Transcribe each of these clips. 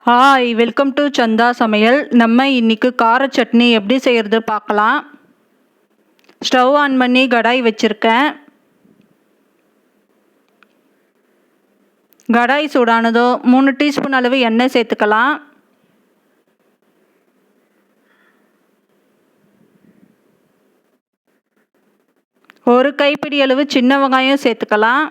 Hi, welcome to சந்தா சமையல். நம்ம இன்னைக்கு கார சட்னி எப்படி செய்கிறது பார்க்கலாம். ஸ்டவ் ஆன் பண்ணி கடாய் வச்சுருக்கேன். கடாய் சூடானதோ 3 டீஸ்பூன் அளவு எண்ணெய் சேர்த்துக்கலாம். ஒரு கைப்பிடி அளவு சின்ன வெங்காயம் சேர்த்துக்கலாம்.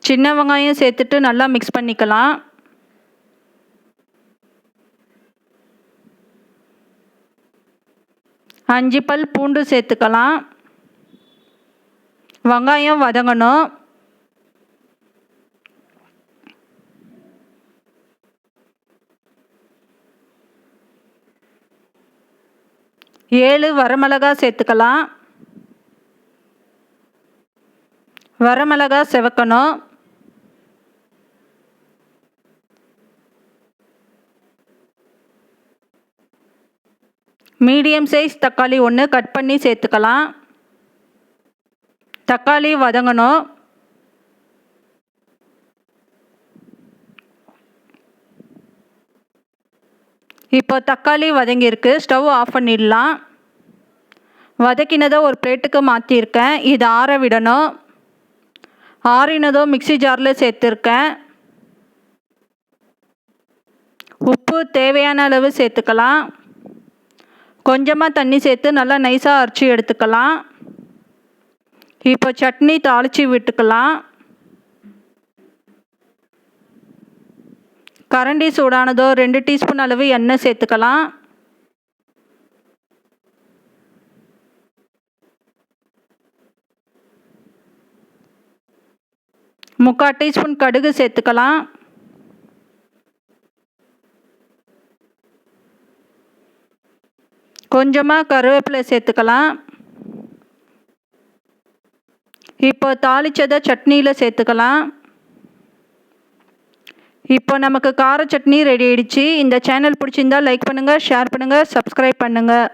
சின்ன வெங்காயம் சேர்த்துட்டு நல்லா மிக்ஸ் பண்ணிக்கலாம். அஞ்சு பல் பூண்டு சேர்த்துக்கலாம். வெங்காயம் வதங்கணும். ஏழு வரமிளகாய் சேர்த்துக்கலாம். வரமிளகாய் செவக்கணும். மீடியம் சைஸ் தக்காளி ஒன்று கட் பண்ணி சேர்த்துக்கலாம். தக்காளி வதங்கணும். இப்போ தக்காளி வதங்கியிருக்கு. ஸ்டவ் ஆஃப் பண்ணிடலாம். வதக்கினதை ஒரு பிளேட்டுக்கு மாற்றிருக்கேன். இது ஆற விடணும். ஆறினதோ மிக்சி ஜாரில் சேர்த்துருக்கேன். உப்பு தேவையான அளவு சேர்த்துக்கலாம். கொஞ்சமாக தண்ணி சேர்த்து நல்லா நைஸாக அரைச்சி எடுத்துக்கலாம். இப்போ சட்னி தாளித்து விட்டுக்கலாம். கரண்டி சூடானதோ 2 டீஸ்பூன் அளவு எண்ணெய் சேர்த்துக்கலாம். முக்கால் டீஸ்பூன் கடுகு சேர்த்துக்கலாம். கொஞ்சமாக கருவேப்பிலை சேர்த்துக்கலாம். இப்போ தாளிச்சதை சட்னியில் சேர்த்துக்கலாம். இப்போ நமக்கு கார சட்னி ரெடி ஆயிடுச்சு. இந்த சேனல் பிடிச்சிருந்தால் லைக் பண்ணுங்கள், ஷேர் பண்ணுங்கள், சப்ஸ்கிரைப் பண்ணுங்கள்.